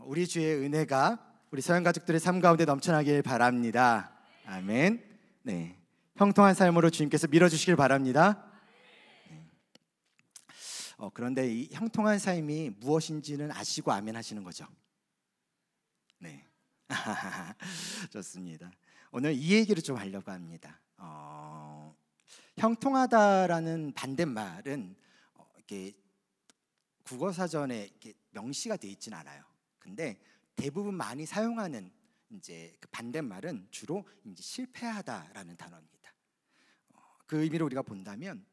우리 주의 은혜가 우리 서영 가족들의 삶 가운데 넘쳐나길 바랍니다. 아멘. 네, 형통한 삶으로 주님께서 밀어주시길 바랍니다. 네. 그런데 이 형통한 삶이 무엇인지는 아시고 아멘 하시는 거죠? 네. 좋습니다. 오늘 이 얘기를 좀 하려고 합니다. 형통하다라는 반대말은 이렇게 국어사전에 이렇게 명시가 되어 있진 않아요. 근데 대부분 많이 사용하는 이제 그 반대말은 주로 이제 실패하다라는 단어입니다. 그 의미로 우리가 본다면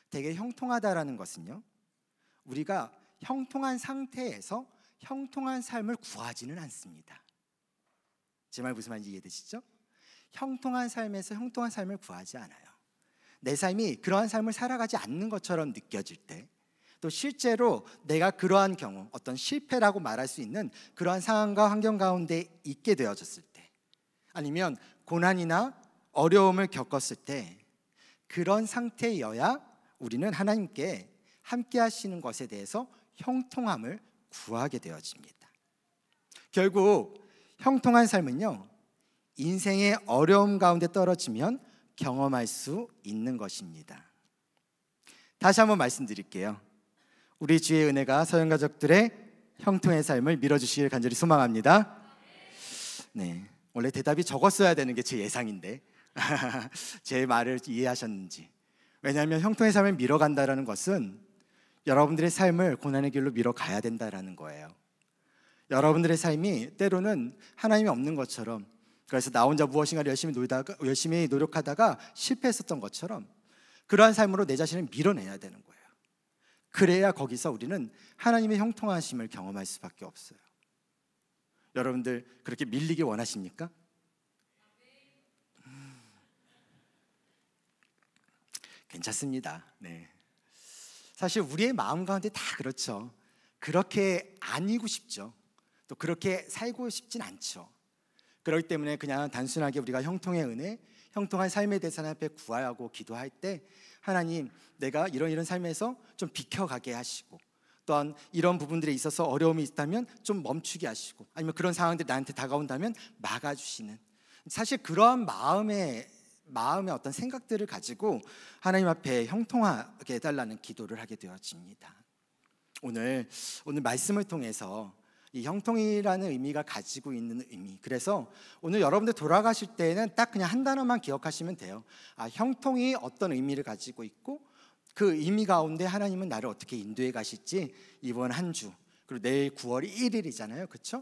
되게 형통하다라는 것은요, 우리가 형통한 상태에서 형통한 삶을 구하지는 않습니다. 제 말 무슨 말인지 이해되시죠? 형통한 삶에서 형통한 삶을 구하지 않아요. 내 삶이 그러한 삶을 살아가지 않는 것처럼 느껴질 때, 또 실제로 내가 그러한 경우, 어떤 실패라고 말할 수 있는 그러한 상황과 환경 가운데 있게 되어졌을 때, 아니면 고난이나 어려움을 겪었을 때, 그런 상태여야 우리는 하나님께 함께 하시는 것에 대해서 형통함을 구하게 되어집니다. 결국 형통한 삶은요, 인생의 어려움 가운데 떨어지면 경험할 수 있는 것입니다. 다시 한번 말씀드릴게요. 우리 주의 은혜가 서영 가족들의 형통의 삶을 밀어주시길 간절히 소망합니다. 네, 원래 대답이 적었어야 되는 게 제 예상인데 제 말을 이해하셨는지. 왜냐하면 형통의 삶을 밀어간다는 것은 여러분들의 삶을 고난의 길로 밀어가야 된다는 거예요. 여러분들의 삶이 때로는 하나님이 없는 것처럼, 그래서 나 혼자 무엇인가를 열심히 노력하다가 실패했었던 것처럼 그러한 삶으로 내 자신을 밀어내야 되는 거예요. 그래야 거기서 우리는 하나님의 형통하심을 경험할 수밖에 없어요. 여러분들 그렇게 밀리길 원하십니까? 괜찮습니다. 네. 사실 우리의 마음 가운데 다 그렇죠. 그렇게 아니고 싶죠. 또 그렇게 살고 싶진 않죠. 그렇기 때문에 그냥 단순하게 우리가 형통의 은혜, 형통한 삶에 대해서 하나님 앞에 구하고 기도할 때, 하나님, 내가 이런 삶에서 좀 비켜가게 하시고, 또한 이런 부분들에 있어서 어려움이 있다면 좀 멈추게 하시고, 아니면 그런 상황들이 나한테 다가온다면 막아주시는, 사실 그러한 마음의 어떤 생각들을 가지고 하나님 앞에 형통하게 해달라는 기도를 하게 되어집니다. 오늘 말씀을 통해서 이 형통이라는 의미가 가지고 있는 의미, 그래서 오늘 여러분들 돌아가실 때는 딱 그냥 한 단어만 기억하시면 돼요. 형통이 어떤 의미를 가지고 있고, 그 의미 가운데 하나님은 나를 어떻게 인도해 가실지, 이번 한 주, 그리고 내일 9월 1일이잖아요, 그렇죠?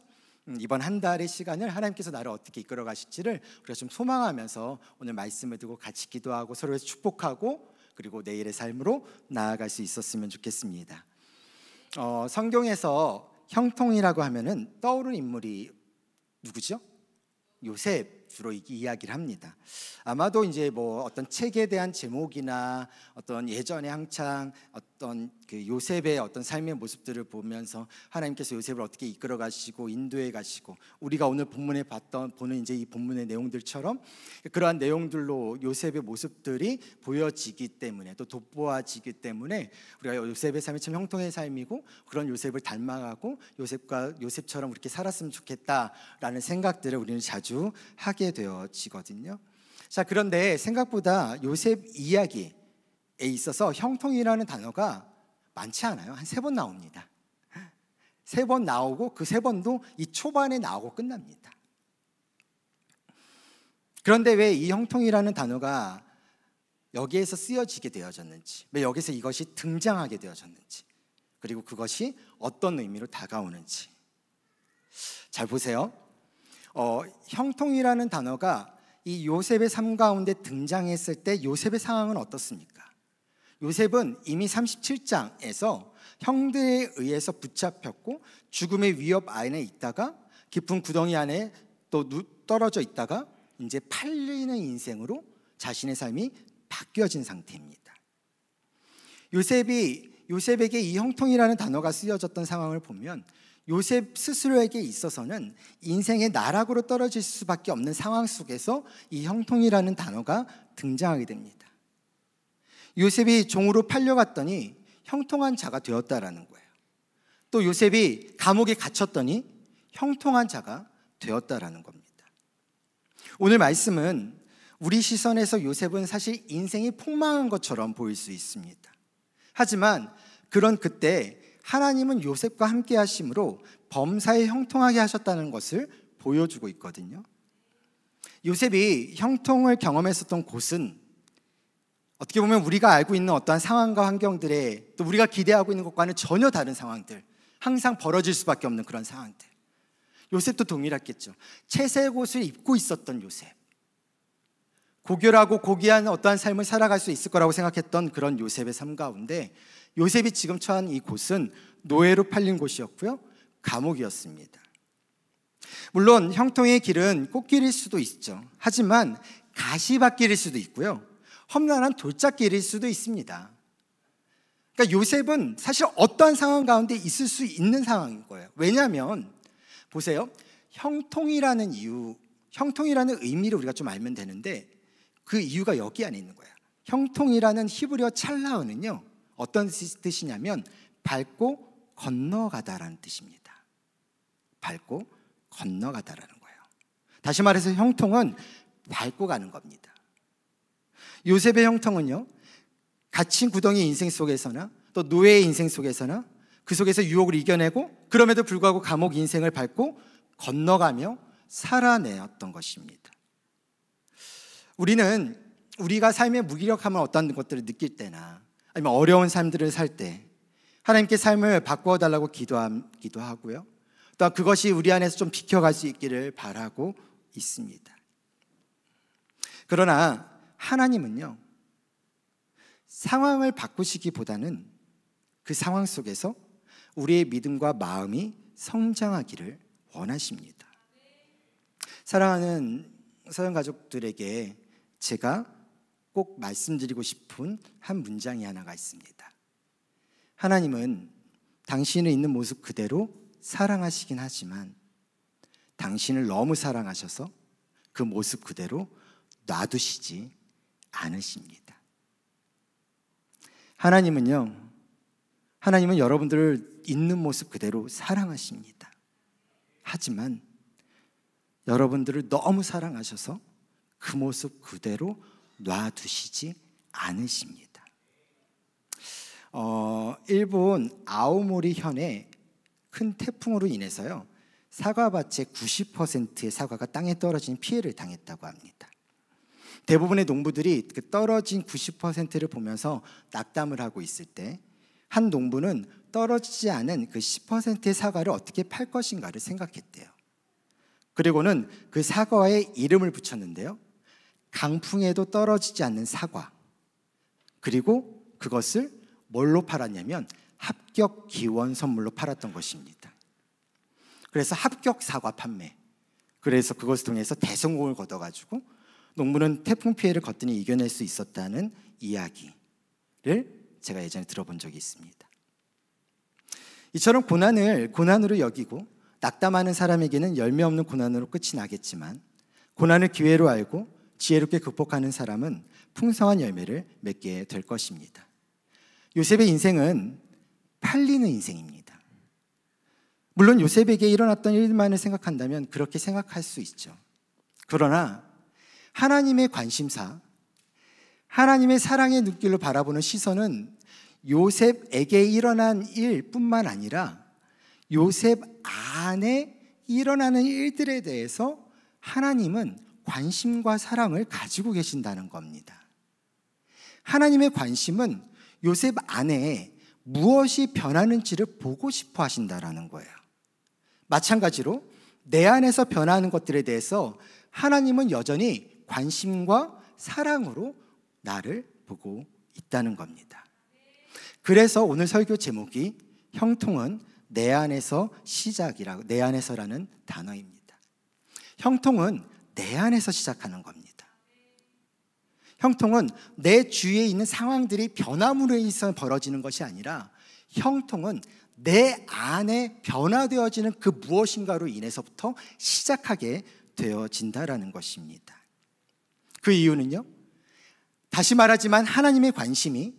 이번 한 달의 시간을 하나님께서 나를 어떻게 이끌어 가실지를 우리가 좀 소망하면서 오늘 말씀을 두고 같이 기도하고 서로에서 축복하고, 그리고 내일의 삶으로 나아갈 수 있었으면 좋겠습니다. 성경에서 형통이라고 하면은 떠오르는 인물이 누구죠? 요셉, 주로 이야기를 합니다. 아마도 이제 뭐 어떤 책에 대한 제목이나 어떤 예전에 한창 어떤 그 요셉의 어떤 삶의 모습들을 보면서 하나님께서 요셉을 어떻게 이끌어 가시고 인도해 가시고, 우리가 오늘 본문에 보는 이제 이 본문의 내용들처럼 그러한 내용들로 요셉의 모습들이 보여지기 때문에, 또 돋보아지기 때문에 우리가 요셉의 삶이 참 형통의 삶이고, 그런 요셉을 닮아가고 요셉처럼 그렇게 살았으면 좋겠다라는 생각들을 우리는 자주 하게 되어지거든요. 자, 그런데 생각보다 요셉 이야기에 있어서 형통이라는 단어가 많지 않아요. 한 3번 나옵니다. 3번 나오고 그 3번도 이 초반에 나오고 끝납니다. 그런데 왜 이 형통이라는 단어가 여기에서 쓰여지게 되어졌는지, 왜 여기서 이것이 등장하게 되어졌는지, 그리고 그것이 어떤 의미로 다가오는지 잘 보세요. 형통이라는 단어가 이 요셉의 삶 가운데 등장했을 때 요셉의 상황은 어떻습니까? 요셉은 이미 37장에서 형들에 의해서 붙잡혔고 죽음의 위협 안에 있다가 깊은 구덩이 안에 또 떨어져 있다가 이제 팔리는 인생으로 자신의 삶이 바뀌어진 상태입니다. 요셉에게 이 형통이라는 단어가 쓰여졌던 상황을 보면 요셉 스스로에게 있어서는 인생의 나락으로 떨어질 수밖에 없는 상황 속에서 이 형통이라는 단어가 등장하게 됩니다. 요셉이 종으로 팔려갔더니 형통한 자가 되었다라는 거예요. 또 요셉이 감옥에 갇혔더니 형통한 자가 되었다라는 겁니다. 오늘 말씀은 우리 시선에서 요셉은 사실 인생이 폭망한 것처럼 보일 수 있습니다. 하지만 그런 그때 하나님은 요셉과 함께 하심으로 범사에 형통하게 하셨다는 것을 보여주고 있거든요. 요셉이 형통을 경험했었던 곳은 어떻게 보면 우리가 알고 있는 어떠한 상황과 환경들에, 또 우리가 기대하고 있는 것과는 전혀 다른 상황들, 항상 벌어질 수밖에 없는 그런 상황들. 요셉도 동일했겠죠. 채색 옷을 입고 있었던 요셉, 고결하고 고귀한 어떠한 삶을 살아갈 수 있을 거라고 생각했던 그런 요셉의 삶 가운데 요셉이 지금 처한 이 곳은 노예로 팔린 곳이었고요, 감옥이었습니다. 물론 형통의 길은 꽃길일 수도 있죠. 하지만 가시밭길일 수도 있고요, 험난한 돌짝길일 수도 있습니다. 그러니까 요셉은 사실 어떠한 상황 가운데 있을 수 있는 상황인 거예요. 왜냐하면 보세요, 형통이라는 이유, 형통이라는 의미를 우리가 좀 알면 되는데 그 이유가 여기 안에 있는 거예요. 형통이라는 히브리어 찰라어는요, 어떤 뜻이냐면 밟고 건너가다라는 뜻입니다. 밟고 건너가다라는 거예요. 다시 말해서 형통은 밟고 가는 겁니다. 요셉의 형통은요, 갇힌 구덩이 인생 속에서나 또 노예의 인생 속에서나 그 속에서 유혹을 이겨내고 그럼에도 불구하고 감옥 인생을 밟고 건너가며 살아내었던 것입니다. 우리는 우리가 삶의 무기력함을 어떤 것들을 느낄 때나 아니면 어려운 삶들을 살 때 하나님께 삶을 바꾸어 달라고 기도하기도 하고요, 또 그것이 우리 안에서 좀 비켜갈 수 있기를 바라고 있습니다. 그러나 하나님은요, 상황을 바꾸시기보다는 그 상황 속에서 우리의 믿음과 마음이 성장하기를 원하십니다. 사랑하는 서영 가족들에게 제가 꼭 말씀드리고 싶은 한 문장이 하나가 있습니다. 하나님은 당신을 있는 모습 그대로 사랑하시긴 하지만 당신을 너무 사랑하셔서 그 모습 그대로 놔두시지 않으십니다. 하나님은 여러분들을 있는 모습 그대로 사랑하십니다. 하지만 여러분들을 너무 사랑하셔서 그 모습 그대로 놔두시지 않으십니다. 일본 아오모리 현의 큰 태풍으로 인해서요, 사과밭의 90%의 사과가 땅에 떨어진 피해를 당했다고 합니다. 대부분의 농부들이 그 떨어진 90%를 보면서 낙담을 하고 있을 때 한 농부는 떨어지지 않은 그 10%의 사과를 어떻게 팔 것인가를 생각했대요. 그리고는 그 사과에 이름을 붙였는데요, 강풍에도 떨어지지 않는 사과. 그리고 그것을 뭘로 팔았냐면 합격 기원 선물로 팔았던 것입니다. 그래서 합격 사과 판매, 그래서 그것을 통해서 대성공을 거둬가지고 농부는 태풍 피해를 거뜬히 이겨낼 수 있었다는 이야기를 제가 예전에 들어본 적이 있습니다. 이처럼 고난을 고난으로 여기고 낙담하는 사람에게는 열매 없는 고난으로 끝이 나겠지만, 고난을 기회로 알고 지혜롭게 극복하는 사람은 풍성한 열매를 맺게 될 것입니다. 요셉의 인생은 팔리는 인생입니다. 물론 요셉에게 일어났던 일만을 생각한다면 그렇게 생각할 수 있죠. 그러나 하나님의 관심사, 하나님의 사랑의 눈길로 바라보는 시선은 요셉에게 일어난 일뿐만 아니라 요셉 안에 일어나는 일들에 대해서 하나님은 관심과 사랑을 가지고 계신다는 겁니다. 하나님의 관심은 요셉 안에 무엇이 변하는지를 보고 싶어 하신다는 거예요. 마찬가지로 내 안에서 변하는 것들에 대해서 하나님은 여전히 관심과 사랑으로 나를 보고 있다는 겁니다. 그래서 오늘 설교 제목이 형통은 내 안에서 시작이라고, 내 안에서라는 단어입니다. 형통은 내 안에서 시작하는 겁니다. 형통은 내 주위에 있는 상황들이 변함으로 인해서 벌어지는 것이 아니라 형통은 내 안에 변화되어지는 그 무엇인가로 인해서부터 시작하게 되어진다라는 것입니다. 그 이유는요, 다시 말하지만 하나님의 관심이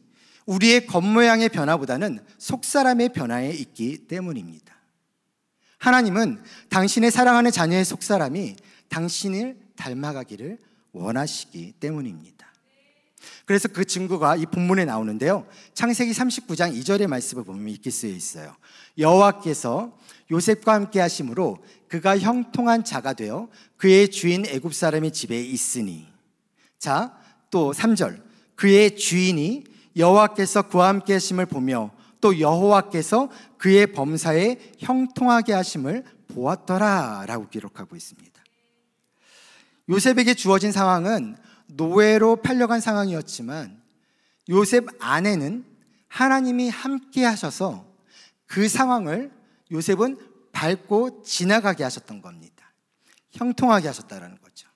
우리의 겉모양의 변화보다는 속사람의 변화에 있기 때문입니다. 하나님은 당신의 사랑하는 자녀의 속사람이 당신을 닮아가기를 원하시기 때문입니다. 그래서 그 증거가 이 본문에 나오는데요, 창세기 39장 2절의 말씀을 보면 이렇게 쓰여 있어요. 여호와께서 요셉과 함께 하심으로 그가 형통한 자가 되어 그의 주인 애굽 사람의 집에 있으니. 자, 또 3절, 그의 주인이 여호와께서 그와 함께 하심을 보며 또 여호와께서 그의 범사에 형통하게 하심을 보았더라 라고 기록하고 있습니다. 요셉에게 주어진 상황은 노예로 팔려간 상황이었지만 요셉 안에는 하나님이 함께 하셔서 그 상황을 요셉은 밟고 지나가게 하셨던 겁니다. 형통하게 하셨다는 거죠.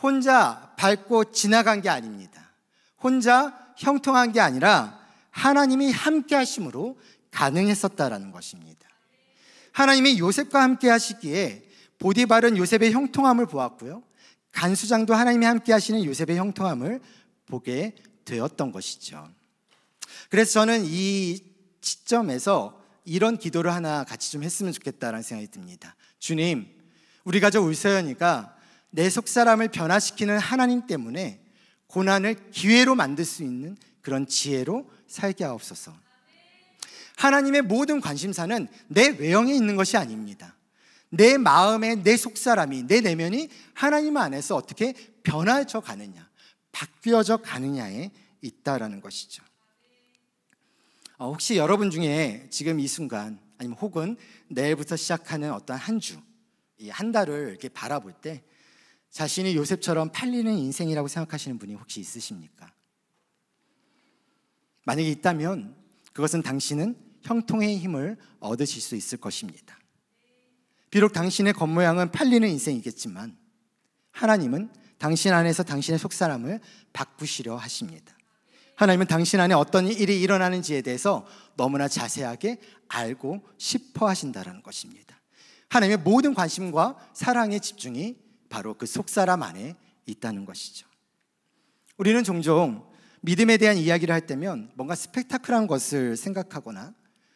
혼자 밟고 지나간 게 아닙니다. 혼자 형통한 게 아니라 하나님이 함께 하심으로 가능했었다라는 것입니다. 하나님이 요셉과 함께 하시기에 보디발은 요셉의 형통함을 보았고요, 간수장도 하나님이 함께 하시는 요셉의 형통함을 보게 되었던 것이죠. 그래서 저는 이 시점에서 이런 기도를 하나 같이 좀 했으면 좋겠다라는 생각이 듭니다. 주님, 우리 가족 울서연이가 내 속사람을 변화시키는 하나님 때문에 고난을 기회로 만들 수 있는 그런 지혜로 살게 하옵소서. 하나님의 모든 관심사는 내 외형에 있는 것이 아닙니다. 내 마음에 내 속사람이, 내 내면이 하나님 안에서 어떻게 변화져 가느냐, 바뀌어져 가느냐에 있다라는 것이죠. 혹시 여러분 중에 지금 이 순간 아니면 혹은 내일부터 시작하는 어떤 한 주, 이 한 달을 이렇게 바라볼 때 자신이 요셉처럼 팔리는 인생이라고 생각하시는 분이 혹시 있으십니까? 만약에 있다면 그것은 당신은 형통의 힘을 얻으실 수 있을 것입니다. 비록 당신의 겉모양은 팔리는 인생이겠지만 하나님은 당신 안에서 당신의 속사람을 바꾸시려 하십니다. 하나님은 당신 안에 어떤 일이 일어나는지에 대해서 너무나 자세하게 알고 싶어 하신다는 것입니다. 하나님의 모든 관심과 사랑의 집중이 바로 그 속사람 안에 있다는 것이죠. 우리는 종종 믿음에 대한 이야기를 할 때면 뭔가 스펙타클한 것을 생각하거나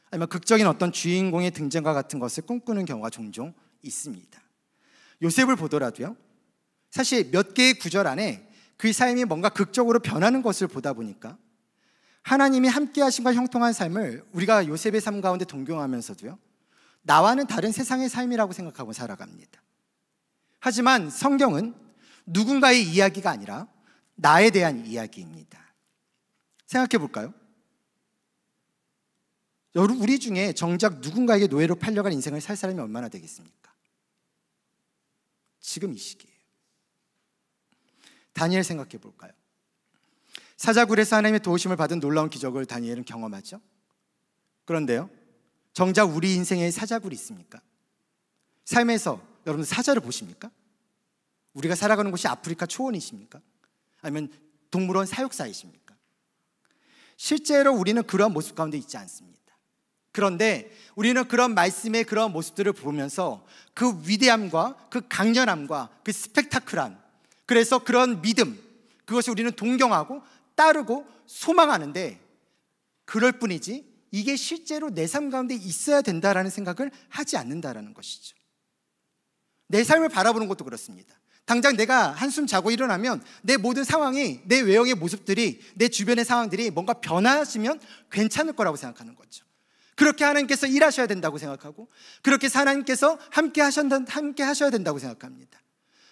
아니면 극적인 어떤 주인공의 등장과 같은 것을 꿈꾸는 경우가 종종 있습니다. 요셉을 보더라도요, 사실 몇 개의 구절 안에 그 삶이 뭔가 극적으로 변하는 것을 보다 보니까 하나님이 함께 하심과 형통한 삶을 우리가 요셉의 삶 가운데 동경하면서도요, 나와는 다른 세상의 삶이라고 생각하고 살아갑니다. 하지만 성경은 누군가의 이야기가 아니라 나에 대한 이야기입니다. 생각해 볼까요? 우리 중에 정작 누군가에게 노예로 팔려간 인생을 살 사람이 얼마나 되겠습니까? 지금 이 시기예요. 다니엘 생각해 볼까요? 사자굴에서 하나님의 도우심을 받은 놀라운 기적을 다니엘은 경험하죠. 그런데요, 정작 우리 인생에 사자굴이 있습니까? 삶에서 여러분 사자를 보십니까? 우리가 살아가는 곳이 아프리카 초원이십니까? 아니면 동물원 사육사이십니까? 실제로 우리는 그러한 모습 가운데 있지 않습니다. 그런데 우리는 그런 말씀의 그런 모습들을 보면서 그 위대함과 그 강렬함과 그 스펙타클한, 그래서 그런 믿음, 그것이 우리는 동경하고 따르고 소망하는데, 그럴 뿐이지 이게 실제로 내 삶 가운데 있어야 된다라는 생각을 하지 않는다라는 것이죠. 내 삶을 바라보는 것도 그렇습니다. 당장 내가 한숨 자고 일어나면 내 모든 상황이, 내 외형의 모습들이, 내 주변의 상황들이 뭔가 변하시면 괜찮을 거라고 생각하는 거죠. 그렇게 하나님께서 일하셔야 된다고 생각하고, 그렇게 하나님께서 함께 하셔야 된다고 생각합니다.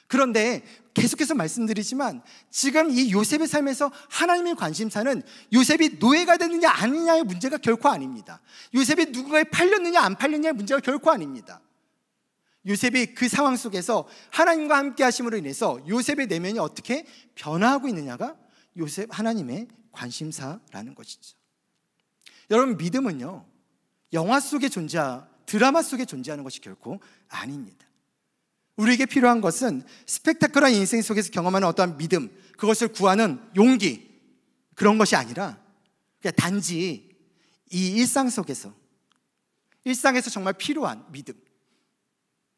그런데 계속해서 말씀드리지만 지금 이 요셉의 삶에서 하나님의 관심사는 요셉이 노예가 됐느냐 아니냐의 문제가 결코 아닙니다. 요셉이 누군가에 팔렸느냐 안 팔렸냐의 문제가 결코 아닙니다. 요셉이 그 상황 속에서 하나님과 함께 하심으로 인해서 요셉의 내면이 어떻게 변화하고 있느냐가 하나님의 관심사라는 것이죠. 여러분, 믿음은요, 영화 속에 드라마 속에 존재하는 것이 결코 아닙니다. 우리에게 필요한 것은 스펙타클한 인생 속에서 경험하는 어떠한 믿음, 그것을 구하는 용기, 그런 것이 아니라 그냥 단지 이 일상에서 정말 필요한 믿음,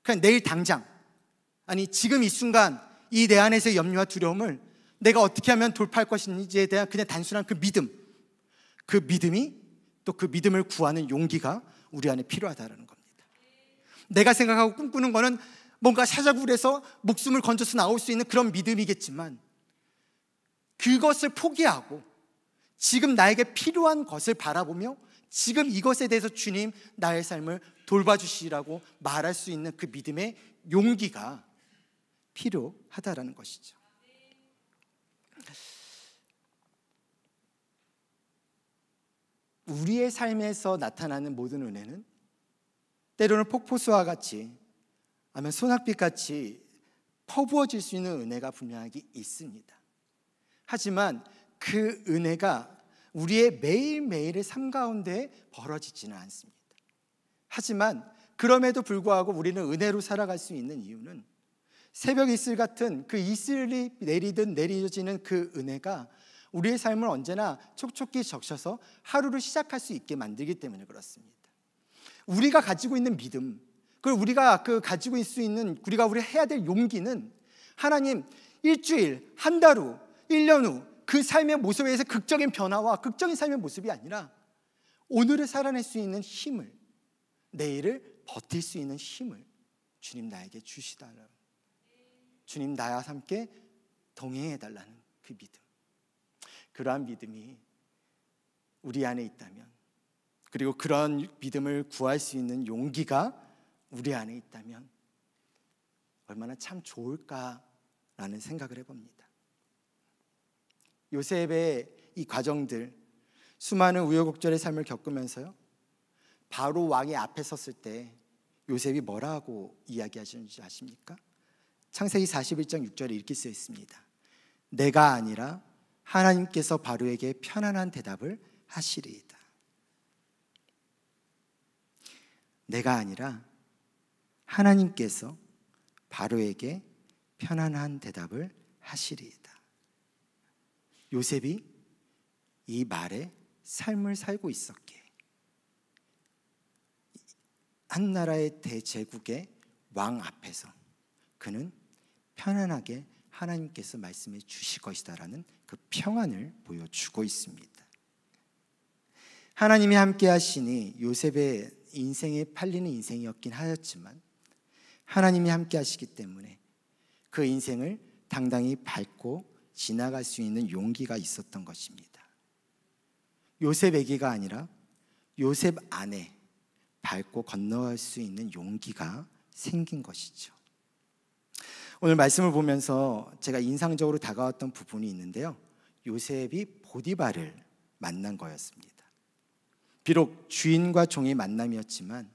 그냥 내일 당장, 아니 지금 이 순간 이 내 안에서의 염려와 두려움을 내가 어떻게 하면 돌파할 것인지에 대한 그냥 단순한 그 믿음, 그 믿음이 또 그 믿음을 구하는 용기가 우리 안에 필요하다는 겁니다. 내가 생각하고 꿈꾸는 거는 뭔가 사자굴에서 목숨을 건져서 나올 수 있는 그런 믿음이겠지만, 그것을 포기하고 지금 나에게 필요한 것을 바라보며 지금 이것에 대해서 주님 나의 삶을 돌봐주시라고 말할 수 있는 그 믿음의 용기가 필요하다라는 것이죠. 우리의 삶에서 나타나는 모든 은혜는 때로는 폭포수와 같이 아니면 소낙빛같이 퍼부어질 수 있는 은혜가 분명하게 있습니다. 하지만 그 은혜가 우리의 매일매일의 삶 가운데 벌어지지는 않습니다. 하지만 그럼에도 불구하고 우리는 은혜로 살아갈 수 있는 이유는 새벽 이슬 같은 그 이슬이 내리듯 내려지는 그 은혜가 우리의 삶을 언제나 촉촉히 적셔서 하루를 시작할 수 있게 만들기 때문에 그렇습니다. 우리가 가지고 있는 믿음, 그리고 우리가 가지고 있을 수 있는 우리가 해야 될 용기는 하나님 일주일, 한 달 후, 1년 후 그 삶의 모습에서 극적인 변화와 극적인 삶의 모습이 아니라 오늘을 살아낼 수 있는 힘을, 내일을 버틸 수 있는 힘을 주님 나에게 주시달라는, 주님 나와 함께 동행해달라는 그 믿음, 그러한 믿음이 우리 안에 있다면, 그리고 그런 믿음을 구할 수 있는 용기가 우리 안에 있다면 얼마나 참 좋을까라는 생각을 해봅니다. 요셉의 이 과정들, 수많은 우여곡절의 삶을 겪으면서요, 바로 왕의 앞에 섰을 때 요셉이 뭐라고 이야기하시는지 아십니까? 창세기 41장 6절에 이렇게 쓰여 있습니다. 내가 아니라 하나님께서 바로에게 편안한 대답을 하시리이다. 내가 아니라 하나님께서 바로에게 편안한 대답을 하시리이다. 요셉이 이 말에 삶을 살고 있었기에 한 나라의 대제국의 왕 앞에서 그는 편안하게 하나님께서 말씀해 주실 것이다라는 그 평안을 보여주고 있습니다. 하나님이 함께 하시니 요셉의 인생에 팔리는 인생이었긴 하였지만 하나님이 함께 하시기 때문에 그 인생을 당당히 밟고 지나갈 수 있는 용기가 있었던 것입니다. 요셉에게가 아니라 요셉 안에 밟고 건너갈 수 있는 용기가 생긴 것이죠. 오늘 말씀을 보면서 제가 인상적으로 다가왔던 부분이 있는데요, 요셉이 보디발을 만난 거였습니다. 비록 주인과 종의 만남이었지만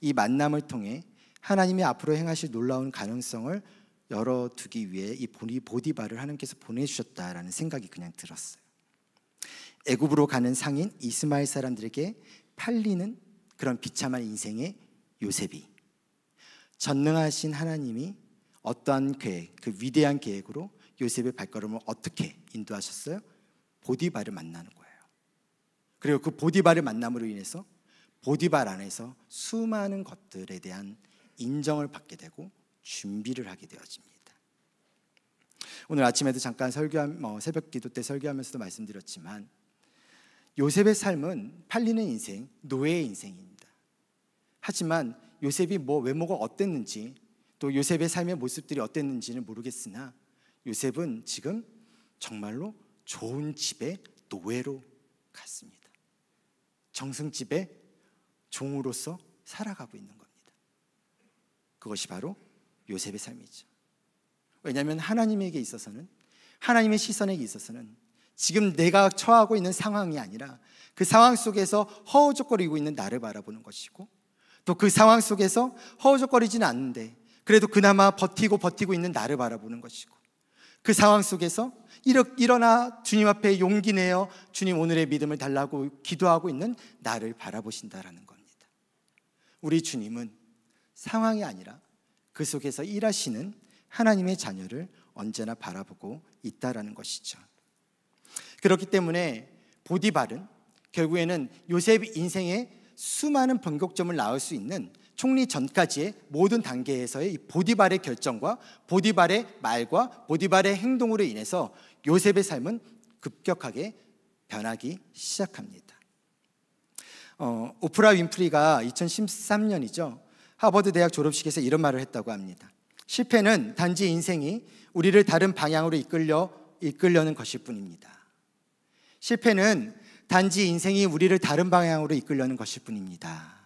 이 만남을 통해 하나님이 앞으로 행하실 놀라운 가능성을 열어두기 위해 이 보디발을 하나님께서 보내주셨다라는 생각이 그냥 들었어요. 애굽으로 가는 상인 이스마엘 사람들에게 팔리는 그런 비참한 인생의 요셉이 전능하신 하나님이 어떠한 계획, 그 위대한 계획으로 요셉의 발걸음을 어떻게 인도하셨어요? 보디발을 만나는 거예요. 그리고 그 보디발을 만남으로 인해서 보디발 안에서 수많은 것들에 대한 인정을 받게 되고 준비를 하게 되어집니다. 오늘 아침에도 잠깐 새벽 기도 때 설교하면서도 말씀드렸지만 요셉의 삶은 팔리는 인생, 노예의 인생입니다. 하지만 요셉이 외모가 어땠는지 또 요셉의 삶의 모습들이 어땠는지는 모르겠으나 요셉은 지금 정말로 좋은 집의 노예로 갔습니다. 정승집의 종으로서 살아가고 있는 겁니다. 그것이 바로 요셉의 삶이죠. 왜냐하면 하나님에게 있어서는, 하나님의 시선에게 있어서는 지금 내가 처하고 있는 상황이 아니라 그 상황 속에서 허우적거리고 있는 나를 바라보는 것이고, 또 그 상황 속에서 허우적거리지는 않는데 그래도 그나마 버티고 있는 나를 바라보는 것이고, 그 상황 속에서 일어나 주님 앞에 용기 내어 주님 오늘의 믿음을 달라고 기도하고 있는 나를 바라보신다라는 겁니다. 우리 주님은 상황이 아니라 그 속에서 일하시는 하나님의 자녀를 언제나 바라보고 있다라는 것이죠. 그렇기 때문에 보디발은 결국에는 요셉 인생의 수많은 변곡점을 낳을 수 있는 총리 전까지의 모든 단계에서의 이 보디발의 결정과 보디발의 말과 보디발의 행동으로 인해서 요셉의 삶은 급격하게 변하기 시작합니다. 오프라 윈프리가 2013년이죠. 하버드 대학 졸업식에서 이런 말을 했다고 합니다. 실패는 단지 인생이 우리를 다른 방향으로 이끌려는 것일 뿐입니다. 실패는 단지 인생이 우리를 다른 방향으로 이끌려는 것일 뿐입니다.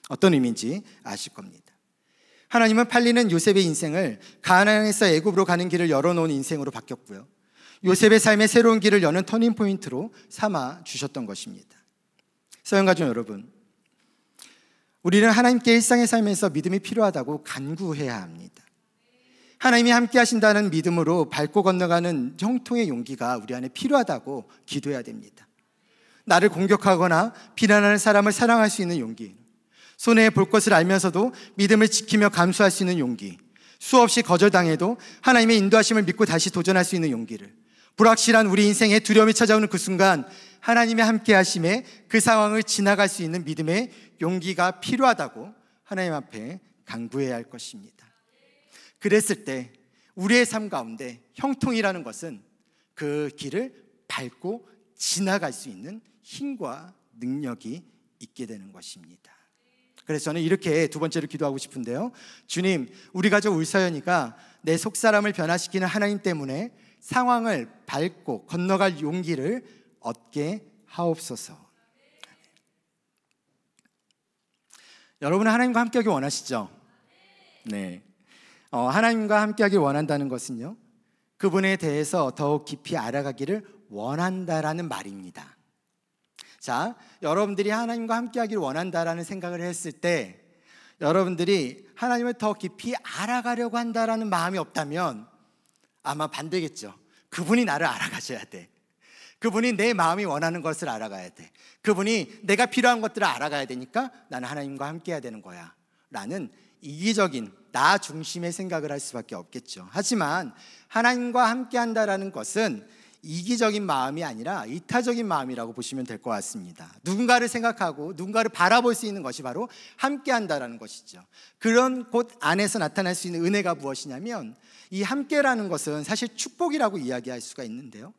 어떤 의미인지 아실 겁니다. 하나님은 팔리는 요셉의 인생을 가나안에서 애굽으로 가는 길을 열어놓은 인생으로 바뀌었고요. 요셉의 삶의 새로운 길을 여는 터닝포인트로 삼아 주셨던 것입니다. 서영가족 여러분, 우리는 하나님께 일상의 삶에서 믿음이 필요하다고 간구해야 합니다. 하나님이 함께 하신다는 믿음으로 밟고 건너가는 형통의 용기가 우리 안에 필요하다고 기도해야 됩니다. 나를 공격하거나 비난하는 사람을 사랑할 수 있는 용기, 손해에 볼 것을 알면서도 믿음을 지키며 감수할 수 있는 용기, 수없이 거절당해도 하나님의 인도하심을 믿고 다시 도전할 수 있는 용기를, 불확실한 우리 인생에 두려움이 찾아오는 그 순간 하나님의 함께 하심에 그 상황을 지나갈 수 있는 믿음의 용기가 필요하다고 하나님 앞에 간구해야 할 것입니다. 그랬을 때 우리의 삶 가운데 형통이라는 것은 그 길을 밟고 지나갈 수 있는 힘과 능력이 있게 되는 것입니다. 그래서 저는 이렇게 두 번째로 기도하고 싶은데요. 주님, 우리 가족 울서연이가 내 속사람을 변화시키는 하나님 때문에 상황을 밟고 건너갈 용기를 얻게 하옵소서. 여러분은 하나님과 함께하기 원하시죠? 네. 하나님과 함께하길 원한다는 것은요, 그분에 대해서 더욱 깊이 알아가기를 원한다라는 말입니다. 자, 여러분들이 하나님과 함께하길 원한다라는 생각을 했을 때 여러분들이 하나님을 더 깊이 알아가려고 한다라는 마음이 없다면 아마 반대겠죠. 그분이 나를 알아가셔야 돼. 그분이 내 마음이 원하는 것을 알아가야 돼. 그분이 내가 필요한 것들을 알아가야 되니까 나는 하나님과 함께해야 되는 거야 라는 이기적인 나 중심의 생각을 할 수밖에 없겠죠. 하지만 하나님과 함께한다라는 것은 이기적인 마음이 아니라 이타적인 마음이라고 보시면 될 것 같습니다. 누군가를 생각하고 누군가를 바라볼 수 있는 것이 바로 함께한다라는 것이죠. 그런 곳 안에서 나타날 수 있는 은혜가 무엇이냐면 이 함께라는 것은 사실 축복이라고 이야기할 수가 있는데요.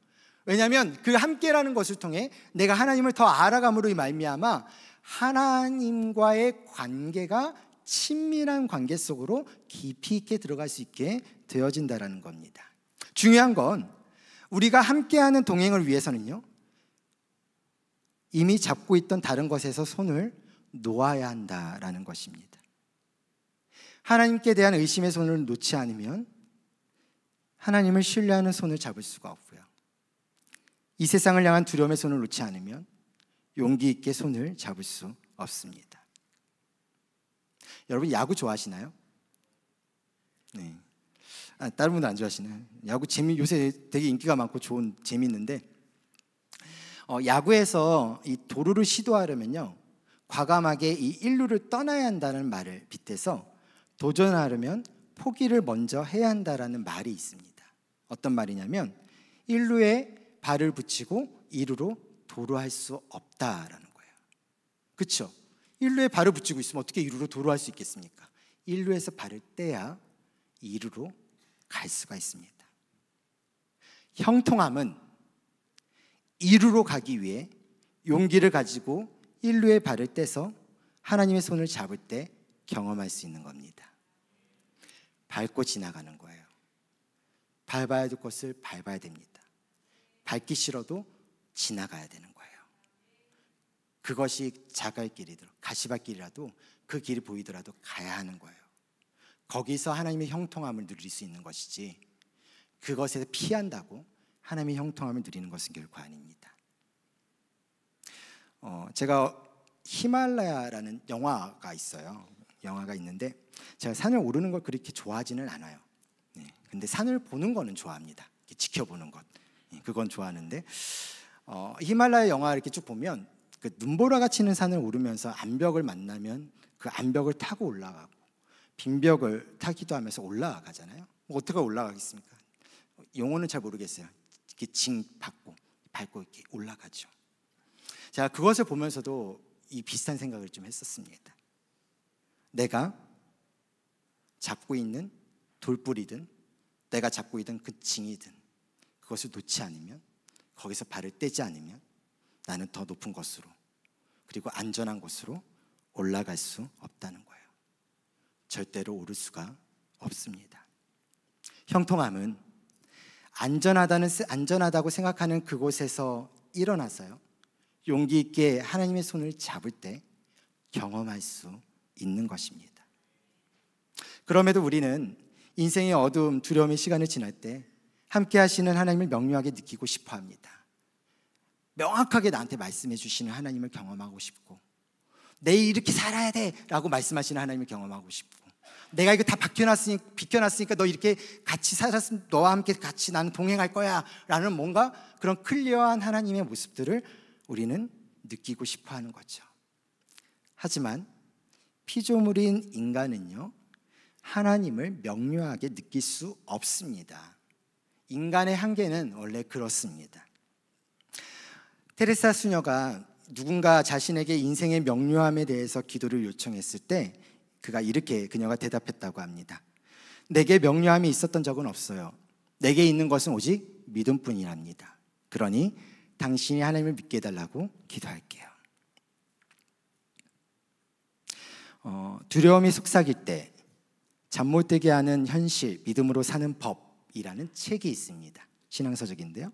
왜냐하면 그 함께라는 것을 통해 내가 하나님을 더 알아감으로 말미암아 하나님과의 관계가 친밀한 관계 속으로 깊이 있게 들어갈 수 있게 되어진다는 겁니다. 중요한 건 우리가 함께하는 동행을 위해서는요, 이미 잡고 있던 다른 것에서 손을 놓아야 한다라는 것입니다. 하나님께 대한 의심의 손을 놓지 않으면 하나님을 신뢰하는 손을 잡을 수가 없고요, 이 세상을 향한 두려움의 손을 놓지 않으면 용기 있게 손을 잡을 수 없습니다. 여러분 야구 좋아하시나요? 네. 다른 분들 안 좋아하시나요? 야구 요새 되게 인기가 많고 재미있는데 야구에서 이 도루를 시도하려면요, 과감하게 이 1루를 떠나야 한다는 말을 빗대서 도전하려면 포기를 먼저 해야 한다라는 말이 있습니다. 어떤 말이냐면 1루에 발을 붙이고 2루로 도루할 수 없다라는 거예요. 그렇죠? 1루에 발을 붙이고 있으면 어떻게 2루로 도루할 수 있겠습니까? 1루에서 발을 떼야 2루로 갈 수가 있습니다. 형통함은 2루로 가기 위해 용기를 가지고 1루에 발을 떼서 하나님의 손을 잡을 때 경험할 수 있는 겁니다. 밟고 지나가는 거예요. 밟아야 될 것을 밟아야 됩니다. 밟기 싫어도 지나가야 되는 거예요. 그것이 자갈길이더라도 가시밭길이라도 그 길이 보이더라도 가야 하는 거예요. 거기서 하나님의 형통함을 누릴 수 있는 것이지 그것에서 피한다고 하나님의 형통함을 누리는 것은 결코 아닙니다. 제가 히말라야라는 영화가 있어요. 영화가 있는데 제가 산을 오르는 걸 그렇게 좋아하지는 않아요. 네, 근데 산을 보는 거는 좋아합니다. 지켜보는 것, 그건 좋아하는데 히말라야 영화 이렇게 쭉 보면 그 눈보라가 치는 산을 오르면서 암벽을 만나면 그 암벽을 타고 올라가고 빈벽을 타기도 하면서 올라가잖아요. 어떻게 올라가겠습니까? 용어는 잘 모르겠어요. 이렇게 밟고 이렇게 올라가죠. 제가 그것을 보면서도 이 비슷한 생각을 좀 했었습니다. 내가 잡고 있는 돌뿌리든 내가 잡고 있던 그 징이든 그것을 놓지 않으면, 거기서 발을 떼지 않으면 나는 더 높은 곳으로, 그리고 안전한 곳으로 올라갈 수 없다는 거예요. 절대로 오를 수가 없습니다. 형통함은 안전하다고 생각하는 그곳에서 일어나서요, 용기 있게 하나님의 손을 잡을 때 경험할 수 있는 것입니다. 그럼에도 우리는 인생의 어두움, 두려움의 시간을 지날 때 함께 하시는 하나님을 명료하게 느끼고 싶어 합니다. 명확하게 나한테 말씀해 주시는 하나님을 경험하고 싶고, 내일 이렇게 살아야 돼 라고 말씀하시는 하나님을 경험하고 싶고, 내가 이거 다 비켜놨으니까 너 이렇게 같이 살았으면 너와 함께 같이 나는 동행할 거야 라는 뭔가 그런 클리어한 하나님의 모습들을 우리는 느끼고 싶어 하는 거죠. 하지만 피조물인 인간은요, 하나님을 명료하게 느낄 수 없습니다. 인간의 한계는 원래 그렇습니다. 테레사 수녀가 누군가 자신에게 인생의 명료함에 대해서 기도를 요청했을 때 그녀가 대답했다고 합니다. 내게 명료함이 있었던 적은 없어요. 내게 있는 것은 오직 믿음뿐이랍니다. 그러니 당신이 하나님을 믿게 해달라고 기도할게요. 두려움이 속삭일 때 잠 못 들게 하는 현실, 믿음으로 사는 법이라는 책이 있습니다. 신앙서적인데요.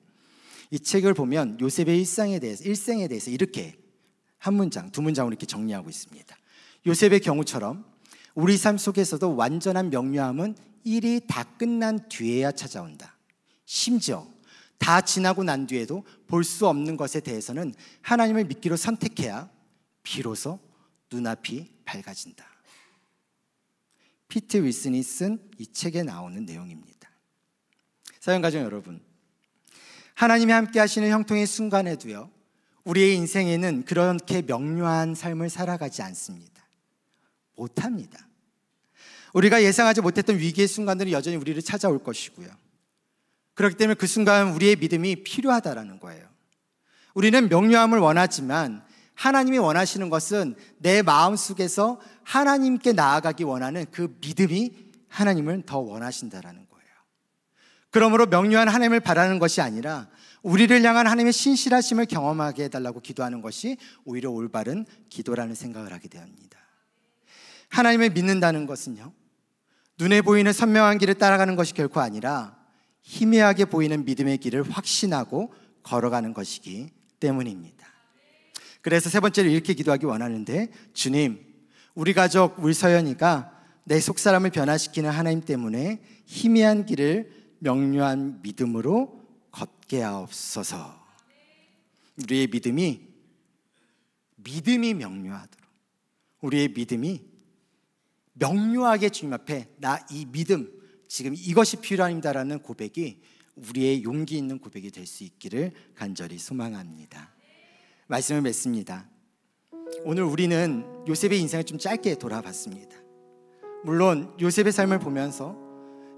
이 책을 보면 요셉의 일생에 대해서 이렇게 한 문장, 두 문장으로 이렇게 정리하고 있습니다. 요셉의 경우처럼 우리 삶 속에서도 완전한 명료함은 일이 다 끝난 뒤에야 찾아온다. 심지어 다 지나고 난 뒤에도 볼 수 없는 것에 대해서는 하나님을 믿기로 선택해야 비로소 눈앞이 밝아진다. 피트 윌슨이 쓴 이 책에 나오는 내용입니다. 사연가족 여러분, 하나님이 함께 하시는 형통의 순간에도요, 우리의 인생에는 그렇게 명료한 삶을 살아가지 않습니다. 못합니다. 우리가 예상하지 못했던 위기의 순간들은 여전히 우리를 찾아올 것이고요. 그렇기 때문에 그 순간 우리의 믿음이 필요하다라는 거예요. 우리는 명료함을 원하지만 하나님이 원하시는 것은 내 마음속에서 하나님께 나아가기 원하는 그 믿음이 하나님을 더 원하신다라는 거예요. 그러므로 명료한 하나님을 바라는 것이 아니라 우리를 향한 하나님의 신실하심을 경험하게 해달라고 기도하는 것이 오히려 올바른 기도라는 생각을 하게 됩니다. 하나님을 믿는다는 것은요, 눈에 보이는 선명한 길을 따라가는 것이 결코 아니라 희미하게 보이는 믿음의 길을 확신하고 걸어가는 것이기 때문입니다. 그래서 세 번째로 이렇게 기도하기 원하는데, 주님, 우리 가족 우리 서연이가 내 속사람을 변화시키는 하나님 때문에 희미한 길을 명료한 믿음으로 걷게 하옵소서. 우리의 믿음이 명료하도록, 우리의 믿음이 명료하게 주님 앞에 나 이 믿음, 지금 이것이 필요합니다라는 고백이 우리의 용기 있는 고백이 될 수 있기를 간절히 소망합니다. 말씀을 맺습니다. 오늘 우리는 요셉의 인생을 좀 짧게 돌아봤습니다. 물론 요셉의 삶을 보면서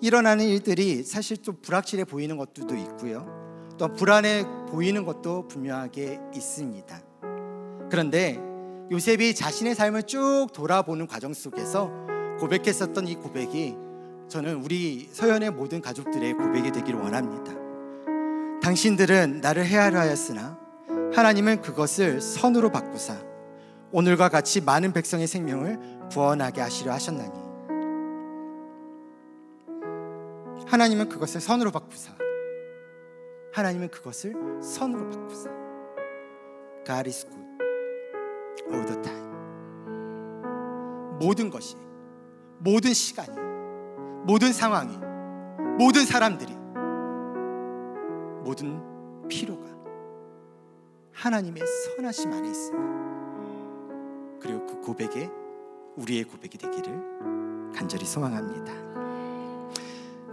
일어나는 일들이 사실 좀 불확실해 보이는 것들도 있고요, 또 불안해 보이는 것도 분명하게 있습니다. 그런데 요셉이 자신의 삶을 쭉 돌아보는 과정 속에서 고백했었던 이 고백이 저는 우리 서연의 모든 가족들의 고백이 되기를 원합니다. 당신들은 나를 해하려 하였으나 하나님은 그것을 선으로 바꾸사 오늘과 같이 많은 백성의 생명을 구원하게 하시려 하셨나니, 하나님은 그것을 선으로 바꾸사 God is good all the time. 모든 것이, 모든 시간이, 모든 상황이, 모든 사람들이, 모든 필요가 하나님의 선하심 안에 있습니다. 그리고 그 고백에 우리의 고백이 되기를 간절히 소망합니다.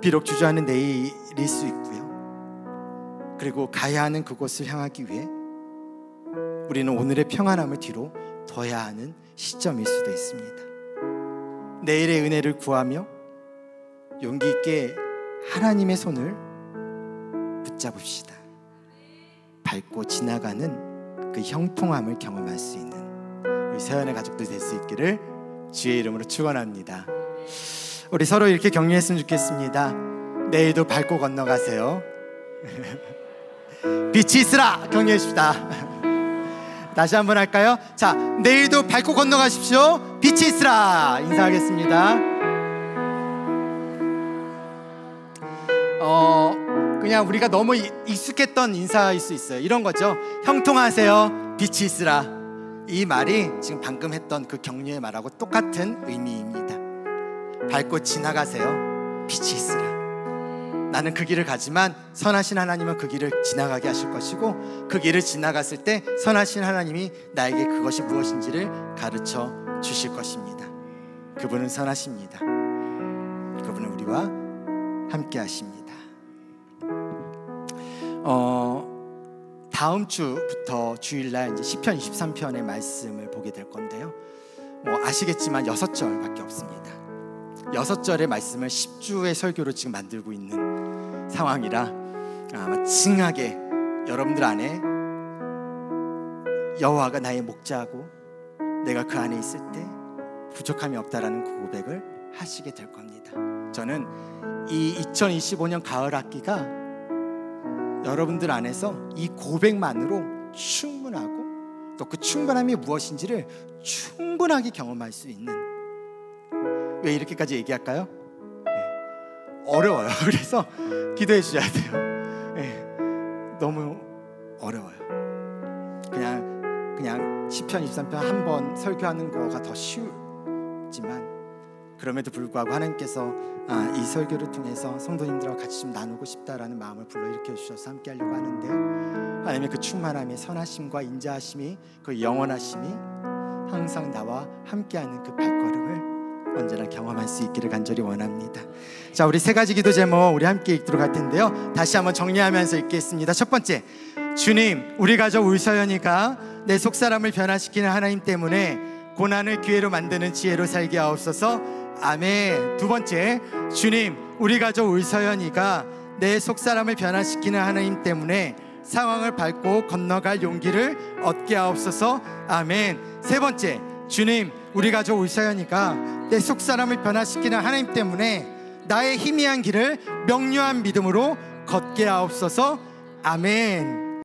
비록 주저하는 내일일 수 있고요, 그리고 가야 하는 그곳을 향하기 위해 우리는 오늘의 평안함을 뒤로 둬야 하는 시점일 수도 있습니다. 내일의 은혜를 구하며 용기 있게 하나님의 손을 붙잡읍시다. 밟고 지나가는 그 형통함을 경험할 수 있는 우리 서연의 가족들 될 수 있기를 주의 이름으로 축원합니다. 우리 서로 이렇게 격려했으면 좋겠습니다. 내일도 밟고 건너가세요. 빛이 있으라 격려해 줍시다. 다시 한번 할까요? 자, 내일도 밟고 건너가십시오. 빛이 있으라. 인사하겠습니다. 그냥 우리가 너무 익숙했던 인사일 수 있어요. 이런 거죠. 형통하세요. 빛이 있으라. 이 말이 지금 방금 했던 그 격려의 말하고 똑같은 의미입니다. 밟고 지나가세요. 빛이 있으라. 나는 그 길을 가지만 선하신 하나님은 그 길을 지나가게 하실 것이고, 그 길을 지나갔을 때 선하신 하나님이 나에게 그것이 무엇인지를 가르쳐 주실 것입니다. 그분은 선하십니다. 그분은 우리와 함께 하십니다. 다음 주부터 주일날 이제 시편 23편의 말씀을 보게 될 건데요, 아시겠지만 6절밖에 없습니다. 6절의 말씀을 10주의 설교로 지금 만들고 있는 상황이라 아마 징하게 여러분들 안에 여호와가 나의 목자고 내가 그 안에 있을 때 부족함이 없다라는 그 고백을 하시게 될 겁니다. 저는 이 2025년 가을 학기가 여러분들 안에서 이 고백만으로 충분하고 또 그 충분함이 무엇인지를 충분하게 경험할 수 있는, 왜 이렇게까지 얘기할까요? 어려워요. 그래서 기도해 주셔야 돼요. 너무 어려워요. 그냥 시편 23편 한 번 설교하는 거가 더 쉬우지만, 그럼에도 불구하고 하나님께서 이 설교를 통해서 성도님들과 같이 좀 나누고 싶다라는 마음을 불러일으켜 주셔서 함께 하려고 하는데, 하나님의 그 충만함의 선하심과 인자하심이, 그 영원하심이 항상 나와 함께하는 그 발걸음을 언제나 경험할 수 있기를 간절히 원합니다. 자, 우리 세 가지 기도 제목 우리 함께 읽도록 할 텐데요, 다시 한번 정리하면서 읽겠습니다. 첫 번째, 주님, 우리 가족 울서연이가 내 속사람을 변화시키는 하나님 때문에 고난을 기회로 만드는 지혜로 살게 하옵소서. 아멘. 두 번째, 주님, 우리 가족 울서연이가 내 속사람을 변화시키는 하나님 때문에 상황을 밟고 건너갈 용기를 얻게 하옵소서. 아멘. 세 번째, 주님, 우리 가족 울서연이가 내 속사람을 변화시키는 하나님 때문에 나의 희미한 길을 명료한 믿음으로 걷게 하옵소서. 아멘.